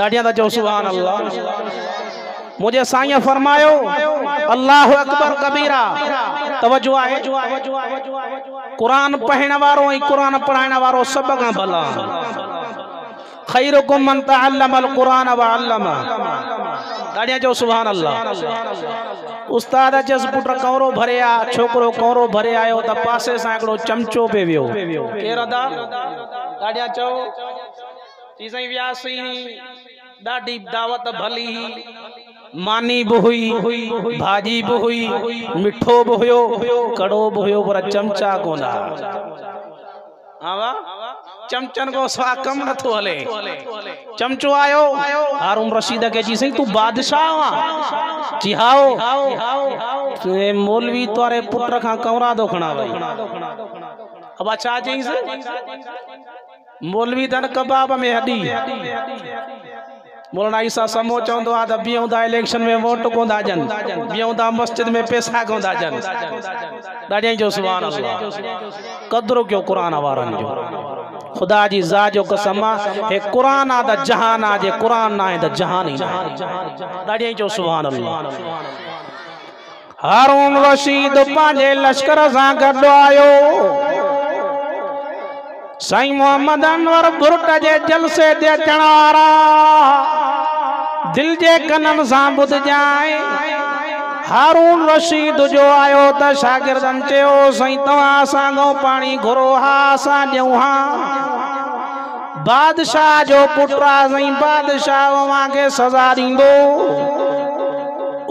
ॾाढियां था चओ सुभान अल्लाह। मुझे साईं फरमायो अल्लाह अकबर कबीरा। तवज्जो आहे। कुरान पढ़ण वारो ऐं कुरान पढ़ाइण वारो सब खां भला। खैरुकुम मन तअल्लमल कुरान व अल्लमा। गाड़ियां जो सुभान अल्लाह। उस्ताद चस पुट कौरो भरे आ, छोकरो कौरो भरे आयो त पासे सां हिकिड़ो चमचो पे वियो। केर अदा गाड़ियां चो जी साईं वियासीं, ॾाढी दावत भली, मानी भी हुई, भाजी भी हुई, मिठो भी हुयो, कड़ो भी हुयो, पर चमचा कोना। चमचन को स्वा कम न थो हले। चमचो आयो, हारून रशीद के जी सही तू बादशाह वा? जी हाओ। मौलवी तोरे पुत्र खां कमरा दो खणा भाई। अब अच्छा चई से मौलवी तन कबाब में हडी। मौलाना ईसा समो चवंदो आ त बीहूं इलेक्शन में वोट कोंदा जन, बीहूं मस्जिद में पैसा कोंदा जन। ॾाढी जो सुभान अल्लाह। कदरो क्यों कुरान वारन जो। खुदा जी ज़ात जो कसम है, कुरान आ द जहान आ, जे कुरान ना है द जहान ही ना। ॾाढी जो सुभान अल्लाह। हारून रशीद पांजे लश्कर सां गॾु आयो। साईं मोहम्मद अनवर बुरट जे जलसे ते अचण वारा दिल जे कनन सां ॿुध जाए। हारून रशीद जो आयो त शागिर्दन चयो साईं तव्हां असांखो पाणी घुरो। हा असां ॾियूं हा। बादशाह जो पुट आहे साईं, बादशाह अव्हांखे सज़ा ॾींदो।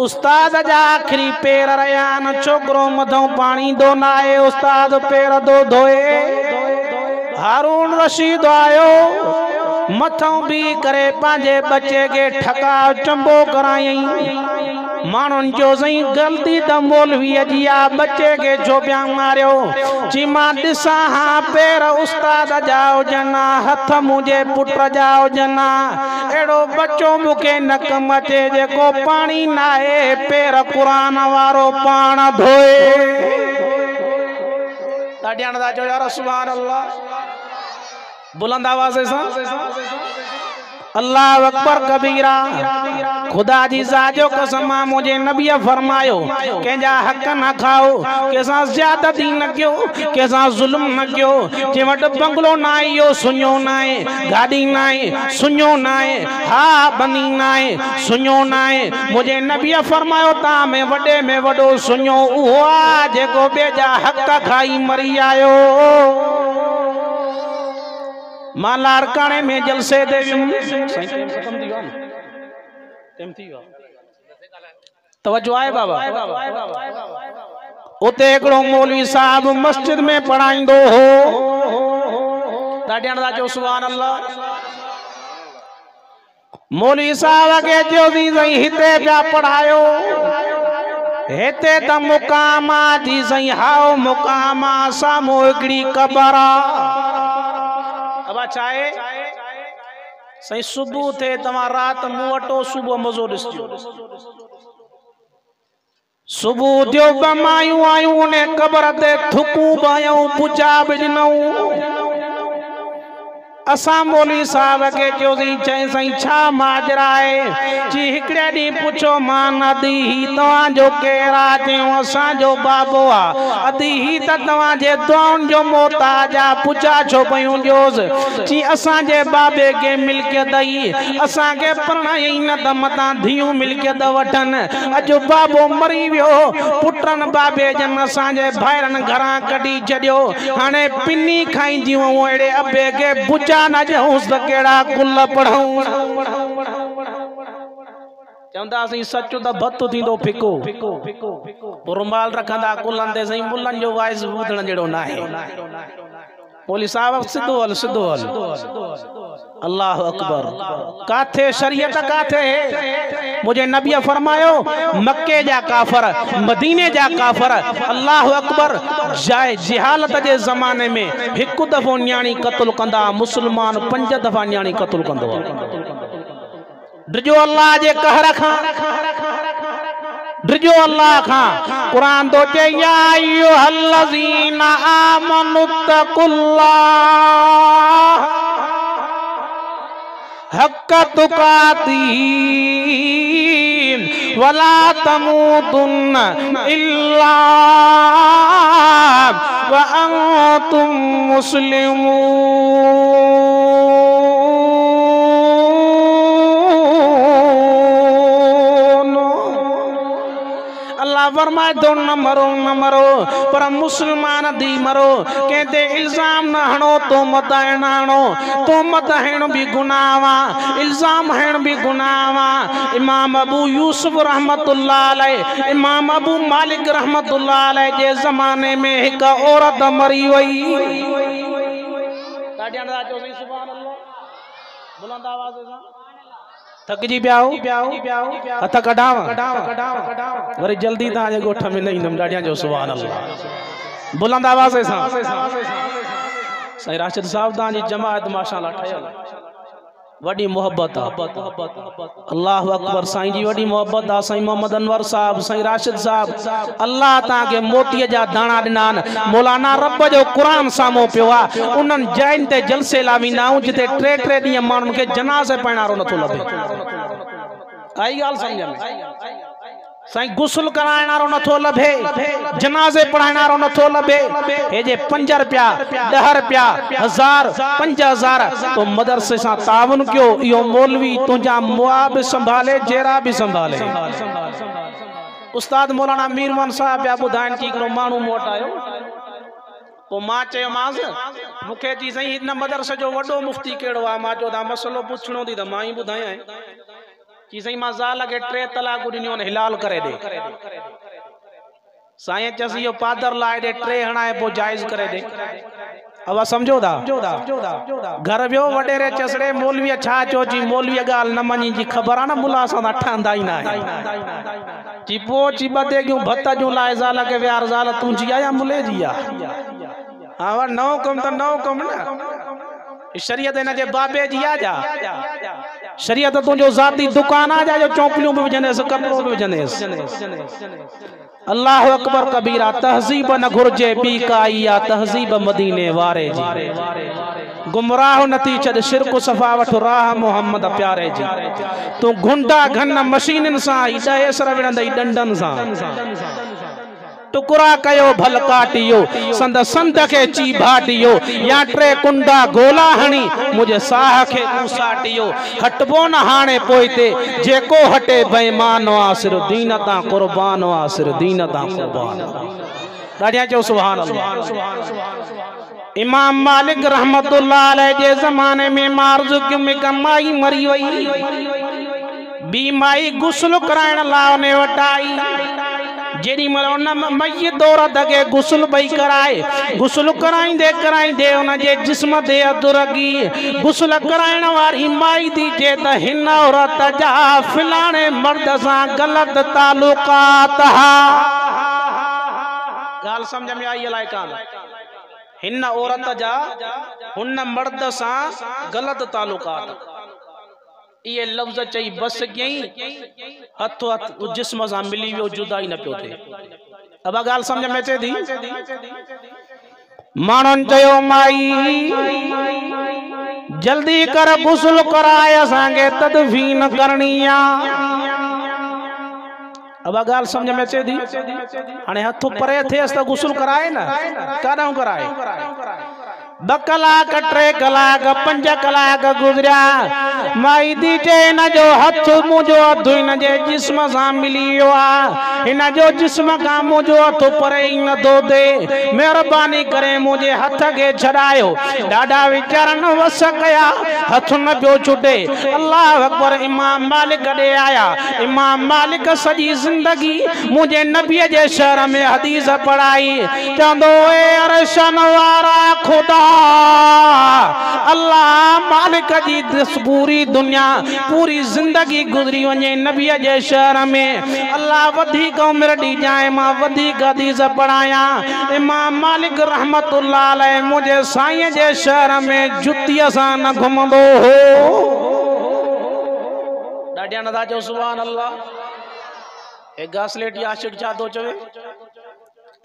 उस्ताद जा आखिरी पेर रहिया आहिनि, छोकिरो मथां पाणी दो न आहे, उस्ताद पेर दो धोए। हारून रशीद आयो, मथों भी करे पांजे बच्चे के ठका चंबो कराई। मानुन जो सही गलती त मौलवी जी आ, बच्चे के जो पिया मारियो। जी मां ॾिसा हाँ पेर उस्ताद जा हुजनि, हथ मुंहिंजे पुट जा हुजनि। अहिड़ो बच्चो मूंखे न कम अचे जेको पाणी न आहे पेर कुरान वारो पाण धोए। ॾाढियां था चओ यार सुभान अल्लाह। बुलंद आवाज़ से अल्लाह अकबर कबीरा। खुदा जी ज़ात जो कसम मुझे नबी फरमायो कंहिंजा हक न खाओ, कंहिंसां ज़्यादती न कयो, कंहिंसां ज़ुल्म न कयो। जे वटि बंगलो न आहे इहो सुञो न आहे, गाड़ी न आहे सुञो न आहे, हा बनी न आहे सुञो न आहे। मुझे नबी फरमायो तव्हां में वॾे में वॾो सुञो उहो आहे जेको ॿिए जा हक खाई मरी आयो। मां लारकाने में जलसे दे तवज्जो आहे बाबा। उते हिकिड़ो मौलवी साहब मस्जिद में पढ़ाईंदो हो। ॾाढियां था चओ सुभान अल्लाह। मौलवी साहब के चयो थी सही हिते पिया पढ़ायो, हिते त मुकामा थी सही हाओ मुकामा साम्हूं हिकिड़ी कबर आ। अब अच्छा है सही सुबह थे तव्हां रात मूं वटो सुबह मज़ो ॾिसजो। सुबह जो बमायूं आयूं उन कबर ते थुकूं बयूं पूजा बि ॾिनऊं। असां मौलवी साहब के चयो चई साईं छा माजरा आहे? जी हिकिड़े ॾींहुं पुछो मां अदी ही तव्हांजो केरु आहे? चयूं असांजो बाबो आहे। अदी ही त तव्हांजे दुआउनि जो मोहताज आहे, पुछा छो पयूं ॾियोसि? जी असांजे बाबे खे मिल्कियत ई, असांखे पढ़ाई न त मतां धीअूं मिल्कियत वठनि। अॼु बाबो मरी वियो, पुटनि बाबे जन असांजे भाइरनि घरां कढी छॾियो। हाणे पिनी खाईंदियूं अहिड़े अबे खे बुचा न जऊंसि त कहिड़ा कुल पढ़ूं। चवंदा असीं सच त भत थींदो फिको, रुमाल रखंदा कुलनि ते सही मुलनि जो वाइस ॿुधण जहिड़ो न आहे। मौलवी साहब सिधो हल सिधो हल। अल्लाह अकबर। काथे शरीयत काथे है? मुझे नबी फरमायो मक्के जा काफर, मदीने जा काफर, अल्लाह अकबर जाए जिहालत जे ज़माने में हिकु दफ़ो न्याणी क़त्ल कंदा, मुसलमान 5 दफ़ा न्याणी क़त्ल कंदो। ड्रिजो अल्लाह जे कहर खां, ड्रिजो अल्लाह खां। कुरान तो चे या अय्युहल्लज़ीना आमनुत्तकुल्लाह हक्क तुकाती वला तमूतुन्न इल्ला व अंतुम मुस्लिमून। फरमाए दो न मरो पर मुसलमान दी मरो कहते इल्जाम न हणो तो मत हणो तो मत हण भी गुनावा इल्जाम हण भी गुनावा। इमाम अबू यूसुफ रहमतुल्लाह अलैह इमाम अबू मालिक रहमतुल्लाह अलैह जे जमाने में एक औरत मरी वई। सुभान अल्लाह बुलंद आवाज से थक जी पियाओ हथ कढावा वरी जल्दी तव्हांजे ॻोठ में न ईंदुमि ॾाढियां जो सुभान अल्लाह बुलंद आवाज़ सां। साईं राशिद साहब तव्हांजी जमात माशाअल्लाह ठहियल वडी मोहब्बत अल्लाह अकबर साईं जी वडी मोहब्बत आ। साईं मोहम्मद अनवर साहब साईं राशिद साहब अल्लाह तव्हांखे मोतीअ जा दाणा ॾिना मौलाना रब जो क़ुरान साम्हूं पियो आहे उन्हनि जाइनि ते जलसे ला वेंदा आहियूं जिते टे टे ॾींहं माण्हुनि खे जनाज़े पाइणारो नथो लभे। आई ॻाल्हि सम्झ में साईं गुस्ल कराइणारो नथो लभे जनाज़े पढ़ाइणारो नथो लभे हे जे 5 रुपया 10 रुपया 1000 5000 तो मदरसे सां तावन कयो इहो मौलवी तुंहिंजा मुआ बि संभाले जेरा बि संभाले। उस्ताद मौलाना मीरमन साहब पिया ॿुधाइनि कि हिकिड़ो माण्हू मूं वटि आयो पोइ मां चयोमांसि मूंखे जी साईं हिन मदरसे जो वॾो मुफ्ती कहिड़ो आहे। मां चयो तव्हां मसइलो पुछणो थी त मां ई ॿुधायां कि सही मां ज़ाल के 3 तलाक ॾिनियूं हिलाल करे दे साईं चसी यो पादर लाए दे 3 हणाए पोइ जायज़ करे दे। अब समझो था घर वियो वडेरे चसड़े मौलवी छा चो जी मौलवी ॻाल्हि न मञी जी ख़बर आहे न मुला सां ठहंदा ई न आहे जी पोइ ची ॿधे जूं भत जूं लाए ज़ाल के वियार ज़ाल तुंहिंजी आहे या मुले जी आहे। हा वर नओं कमु त नओं कमु न शरीयत हिन जे बाबे जी आहे जा शरीयत तुंहिंजो ज़ाती दुकान आहे जा जो चौपलियूं भी विझंदेसि कपिड़ो भी विझंदेसि। अल्लाह अकबर कबीरा तहज़ीब न घुर्जे बी काई आ तहज़ीब मदीने वारे जी गुमराह नथी छॾ शिरक सफ़ा वठ राह मोहम्मद प्यारे जी तू गुंडा घन मशीननि सां ई ॾहेसर विढ़ंदई डंडनि सां टुकड़ा कयो भल काटियो संद संद के ची भाटियो या 3 कुंडा गोला हणी मुझे साह के साटियो हटबो न हाणे पोइते जेको हटे बेईमान आसिर दीन ता कुर्बान आसिर दीन ता कुर्बान ॾाढियां चओ सुभान अल्लाह। इमाम मालिक रहमतुल्लाह अलैह जे ज़माने में मारज़ुक में कमाई मरी वई बी माई गुस्ल कराइण लाइ ने वटाई जेडी मल मई दौर दगे गुस्ल बई कराए गुस्ल कराइंदे उन जे जिस्म ते अदुरगी गुस्ल कराइण वारी माई दी जे त हिन औरत जा फिलाणे मर्द सां गलत तालुकात हा। गाल समझ में आई अलाए कान हिन औरत जा हुन मर्द सां गलत तालुकात ये लफ्ज चई बस कई हथो हथ जिस्म सां मिली वियो जुदाई न पियो थे। अब गाल समझ में अचे थी मानन चयो माई जल्दी कर गुस्ल कराए असांखे तदफीन करनी आ। अब गाल समझ में अचे थी हाणे हथ परे थिएस त गुस्ल कराए न काॾां कराए 2 कलाक 3 कलाक 5 कलाक गुजरिया माई दी जे इन जो हथ मुझो हथ इन जे जिस्म सां मिली वियो आहे इन जो जिस्म खां मुझो हथ परे ई नथो थिए महिरबानी करे मुझे हथ के छड़ायो ॾाढा वीचारन वस कया हथ न पियो छुटे। अल्लाह अकबर इमाम मालिक ॾे आया इमाम मालिक सॼी जिंदगी मुझे नबी जे शहर में हदीस पढ़ाई चवंदो ए अरशन वारा खुदा अल्लाह मालिक जी पूरी दुनिया पूरी जिंदगी गुजरी वने नबी जे शहर में अल्लाह वधिक उम्र दी जाए मां वधिक हदीस पढ़ाया। इमाम मालिक रहमतुल्लाह अलैह मुझे साईं जे शहर में जुतिया सा न घुमंदो हो ॾाढियां नथा चओ सुभान अल्लाह। एक गासलेट आशिक छा थो चवे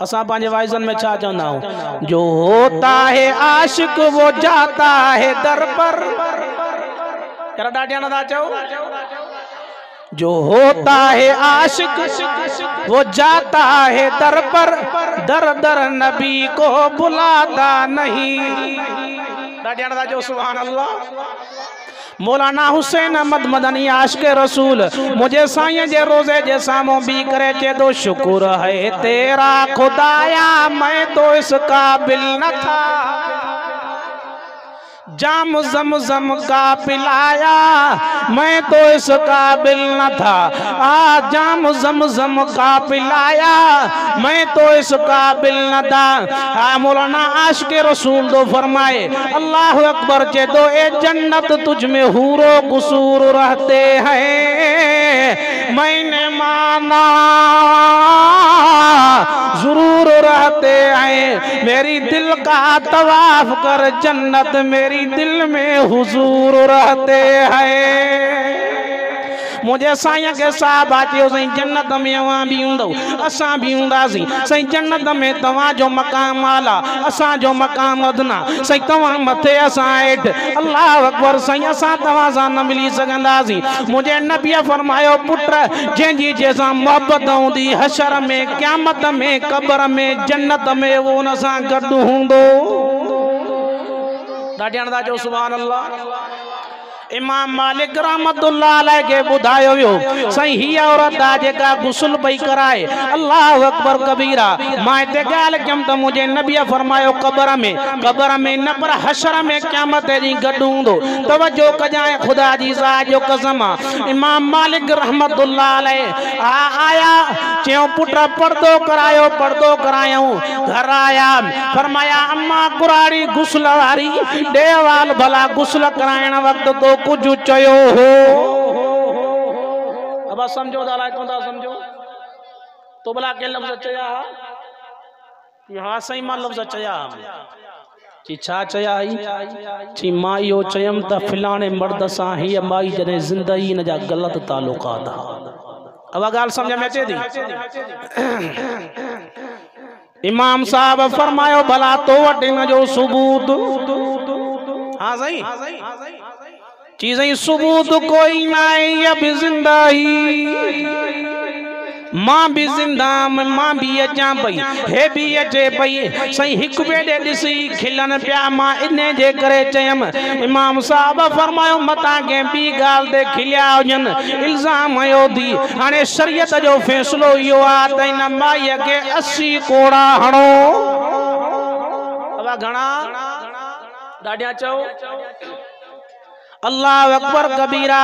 असा पांजे वाइजन में छा चवंदा आहियूं जो होता है आशिक वो जाता है दर पर यार ॾाढियां नथा चओ जो होता है आशिक वो जाता है दर पर दर दर नबी को बुलाता नहीं ॾाढियां नथा चओ सुभान अल्लाह। मौलाना हुसैन अहमद मदनी आशिक़ रसूल मुझे साईं जे रोज़े जे सामो भी करे चे तो शुक्र है तेरा खुदाया मैं तो इस काबिल न था जाम ज़मज़म का पिलाया मैं तो इस काबिल न था जाम ज़मज़म का पिलाया मैं तो इस काबिल न था। मौलाना आशिक़ रसूल दो फरमाए अल्लाह अकबर चे दो ए जन्नत तुझ में हूरो कुसूर रहते हैं मैंने माना जरूर रहते हैं मेरी दिल का तवाफ कर जन्नत मेरी दिल में हुजूर रहते हैं। मुझे साईं के साहब आचे सही जन्नत में वहाँ भी हूंदो असां भी हूंदासीं सही जन्नत में तव्हां जो मकाम आला असां जो मकाम अदना सही तव्हां मथे असां हेठि अल्लाह अकबर सही असां तव्हां सां न मिली सघंदासीं। मुझे नबी फरमायो पुट जंहिंजी जंहिंसां मोहबत हूंदी हशर में क़यामत में क़ब्र में जन्नत में वो उन सां गॾु हूंदो। ॾाढी हणंदा जो सुभान अल्लाह। इमाम मालिक रहमतुल्लाह अलैह के बुधायो वियो सही ही औरत आ जेका गुस्ल पई कराए अल्लाह अकबर कबीरा मां ते गाल कम त मुझे नबी फरमायो कब्र में न पर हशर में क़यामत दी गॾु हूंदो। तवज्जो कजाए खुदा जी ज़ात जो कसम इमाम मालिक रहमतुल्लाह अलैह आया चयो पुट पर्दो करायो घर आया फरमाया अम्मा कुराड़ी गुस्ल वारी देवाल भला गुस्ल कराइण वक्त तो कुछ चयो हो अब समझो दाला को समझो तो भला के लफ्ज चया हाँ सही मां लफ्ज चया ची छा चया ची मां यो चयम त फिलाने मर्द सां ही माई जने जिंदगी न जा गलत ताल्लुकात अब गाल समझ में अचे थी। इमाम साहब फरमायो भला तो वट इन जो सबूत हाँ सही चीजें सबूत कोई ना अब जिंदा ही मां भी जिंदा मां भी अचा पई हे भी अचे पई सही हिक बेडे दिसी खिलन पिया मां इने जे करे चयम। इमाम साहब फरमायो मता के बी गाल दे खिलिया हुजन इल्जाम आयो दी हाने शरीयत जो फैसलो यो आ त इन माई के 80 कोड़ा हणो अब घणा डाडिया चओ अल्लाह अकबर कबीरा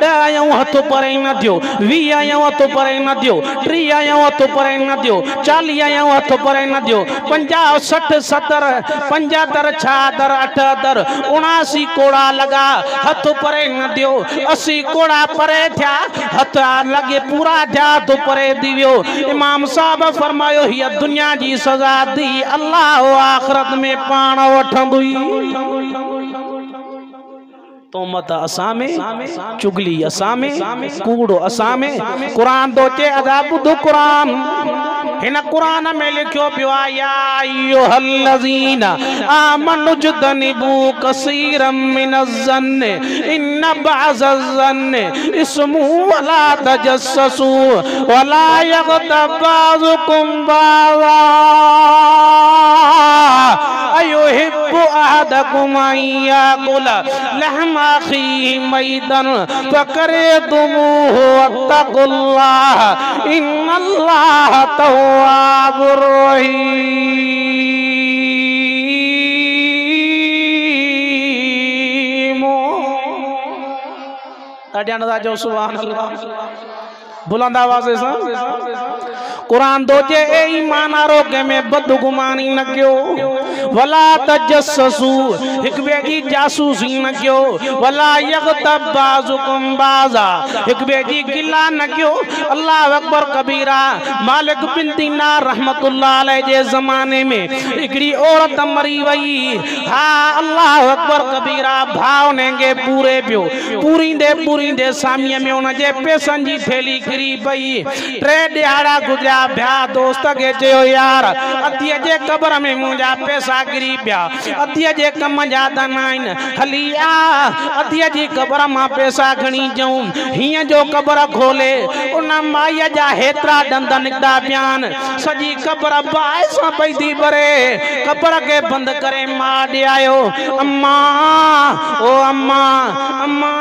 10 हथ परे न दियो 20 हथ परे न दियो 30 हथ परे न दियो 40 हथ परे न दियो 50 60 70 75 76 78 79 कोड़ा लगा हथ परे न दियो 80 कोड़ा परे थिया हथ लगे पूरा थिया तो परे दियो। इमाम साहब फरमायो हिय दुनिया जी सजा दी अल्लाह आखिरत में पाण वठंदुई। तोमत असा में चुगली असा में कूड़ो असा में कुरान दो चे अदा बुध कुरान हिन कुरान में लिखियो पियो या अय्युहल्लज़ीना आमनु जुतनिबू कसीरम मिनज़्ज़न्न इन्न बअज़-ज़न्न इस्मु वला तजस्ससू वला यग़्तब बअज़ुकुम बअज़ा अयुहिब्बु अहदकुम अन याकुल लहम अखीहि मैतन फकरितमूहु वत्तकुल्लाह इन्नल्लाह तव्वाबुर रहीम। जो सुभान अल्लाह बुलंद आवाज़ से कुरान दो जे ए ईमान आरो के में बदगुमानी न क्यो वला तजस्ससू एक बेजी जासूसी न क्यो वला यग़्तब बाज़ुकुम बाज़ा एक बेजी गिला न क्यो। अल्लाह अकबर कबीरा मालिक बिन दीनार रहमतुल्लाह अलैह जे जमाने में एकड़ी औरत मरी वई हाँ अल्लाह अकबर कबीरा भाव नेंगे पूरे पियो पूरी दे सामी में उन जे पैसन जी थैली गिरी पई 3 ॾियारा गुजरिया भ्या दोस्त के चयो यार अतीअ जे कब्र में मुंहिंजा पैसा गिरी पिया अतीअ जे कम जा धन आहिनि हली आ अतीअ जी कब्र मां पैसा खणी अचऊं हीअं जो कब्र खोले उन माईअ जा हेतिरा ॾंद निकिता पिया आहिनि सॼी कब्र बाहि सां पई थी भरे कब्र के बंदि करे मां ॾे आयो अम्मा ओ अम्मा अम्मा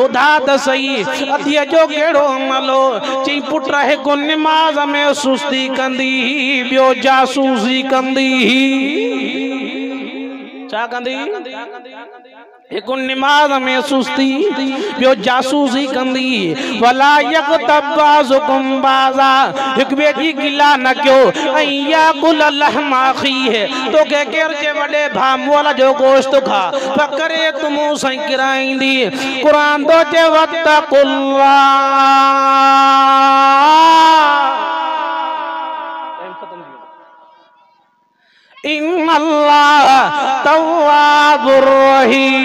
ॿुधा त सही अतीअ जो कहिड़ो अमलो चई पुट हिकु निमाज़ में सुस्ती कंदी ॿियो जासूसी कंदी छा कंदी हिकु निमाज़ में सुस्ती ॿियो जासूसी कंदी वला यक़तबाज़ुकुम बाज़ा हिक ॿिए जी गिला न कयो ऐं या कुल लहमा खीह तोखे केर जे वॾे भाउ मोल जो गोश्त खा फकरे तूं मूं सां किराईंदी क़ुरान तो चए वत्तक़ुल्लाह इन्नल्लाह तव्वाबुर रहीम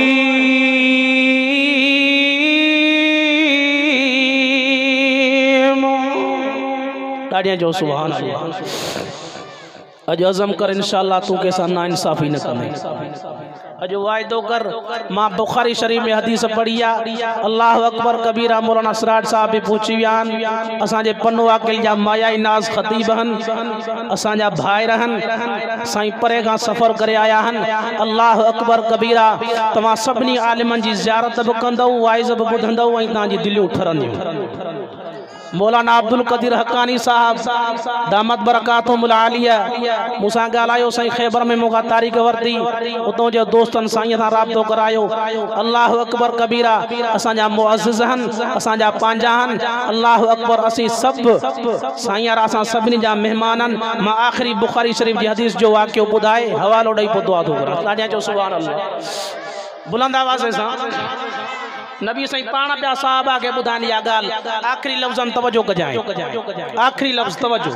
ॾाढियां जो सुभान अल्लाह अज अज़म कर इंशाअल्लाह तू के साथ ना इंसाफी न करे अज वायदो कर मां बुखारी शरीफ में हदीस पढ़ी अल्लाह अकबर कबीरा मौलाना सराज साहब भी पूछी वियान असांजे पन्नो वाकिल जा मायाई नाज खतीब हन असांजा भाई रहन साईं परे का सफ़र करे आया हन अल्लाह अकबर कबीरा तमां सभिनी आलिमन जी ज़ियारत भी कंदव वाइज़ भी ॿुधंदव ऐं तव्हांजी दिलियूं ठरंदियूं मौलाना अब्दुल कदीर हक्कानी साहब दामत बरकातुहुल आलिया मूंसां ॻाल्हायो साईं ख़ैबर में मूंखां तारीख़ वरिती उतो जो दोस्तनि साईं सां राब्तो करायो अल्लाह अकबर कबीरा असांजा मुअज़्ज़िज़ हन असांजा पंहिंजा हन अल्लाह अकबर असीं सभु साईं यार असां सभिनी जा महिमान हन मां आख़िरी बुखारी शरीफ जी हदीस जो वाक़ियो ॿुधाए हवालो ॾेई पोइ दुआ थो करां ॾाढियां जो सुभान अल्लाह बुलंद आवाज़ सां नबी साईं पाण पिया साहबा के ॿुधाइनि इहा ॻाल्हि आख़िरी लफ़्ज़नि तवजो कजाए आख़िरी लफ़्ज़ तवजो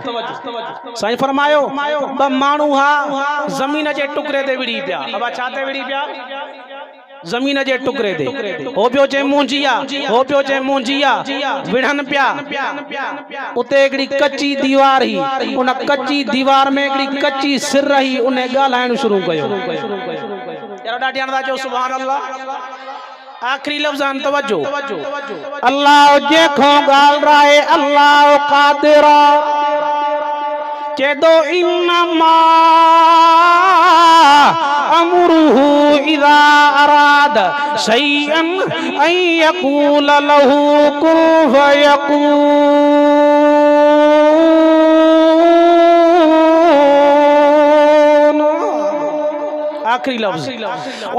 साईं फरमायो ॿ माण्हू हा ज़मीन जे टुकड़े ते विड़ी पिया अब छा ते विड़ी पिया ज़मीन जे टुकड़े ते हो पियो चए मुंहिंजी आहे हो पियो चए मुंहिंजी आहे विढ़नि पिया उते हिकिड़ी कच्ची दीवार ही उन कच्ची दीवार में हिकिड़ी कच्ची सिर ही उन ॻाल्हाइणु शुरू कयो यार ॾाढी अणदा जो सुभान अल्लाह आखिरी लफ्ज़ान तवज्जो अल्लाह जेको गाल राए अल्लाह कादिरा चेदो इन्नमा अमरुहु इज़ा अराद शैअन अन यक़ूल लहू कुन फयकून आखिरी लफ्ज़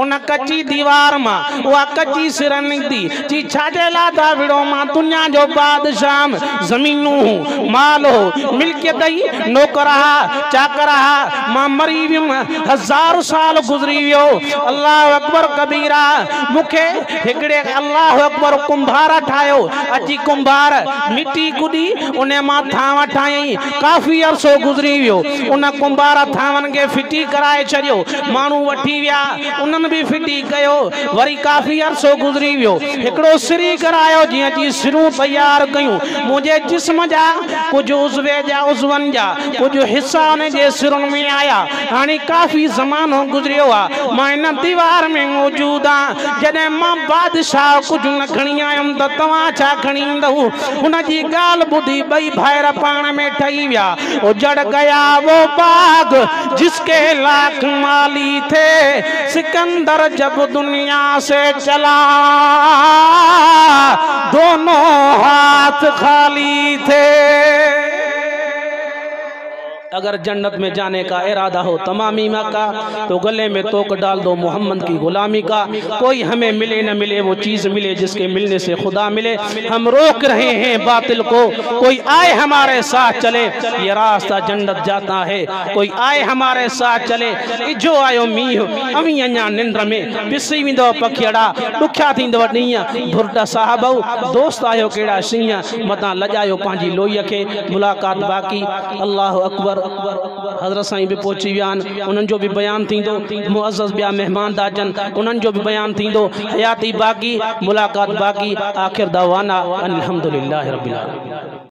उन कच्ची दीवार मां वह कच्ची सिर निकती ची छाजे लादा विड़ो मां दुनिया जो बादशाह जमीनू माल हो मिल्कियत नौकर चाकर मां मरी वियुम 1000 साल गुजरी वियो अल्लाह अकबर कबीरा मुखे हिकड़े अल्लाह अकबर कुंभार ठायो अची कुंभार मिट्टी गुडी उन मां थाव ठाई काफी अरसो गुजरी वियो उन कुंभार थावन के फिटी कराए छड़ियो मानू वठी विया उन्हनि भी फिटी कयो वरी काफी अरसो गुजरी वियो हिकड़ो सिरी करायो जियां जी सिरूं तैयार कयूं मुझे जिस्म जा कुछ उज़वे जा उज़वन जा कुछ हिस्सा ने जे सिरुन में आया हाने काफी ज़मानो गुजरियो आ मां इन दीवार में मौजूद आ जने मां बादशाह कुछ न खणी आयम त तवा छा खणी इंदउ उन जी गाल बुधी बई भाईर पाण में ठही विया उजड़ गया वो बाग जिसके लाख माली थे सिकंदर जब दुनिया से चला दोनों हाथ खाली थे अगर जन्नत में जाने का इरादा हो तमामी मक्का तो गले में तोक डाल दो मोहम्मद की गुलामी का कोई हमें मिले न मिले वो चीज़ मिले जिसके मिलने से खुदा मिले हम रोक रहे हैं बातिल को कोई आए हमारे साथ चले ये रास्ता जन्नत जाता है कोई आए हमारे साथ चले इजो आयो मीह अमी अञा निंद्र में पिसी विंदो पखियड़ा दुख्या थींदव ॾींहं भुरटा साहब दोस्त आयो केड़ा शींहं मतां लॼायो पंहिंजी लोईअ खे मुलाक़ात बाक़ी अल्लाह अकबर हज़रत साईं भी पहुची विया आहिनि उन्हनि जो भी बयान थींदो मुअज़्ज़ज़ ॿिया महिमान था अचनि उन्हनि जो भी बयान थींदो हयाती बाक़ी मुलाक़ात बाक़ी आख़िर दवाना अल्हम्दुलिल्लाहि रब्बिल आलमीन।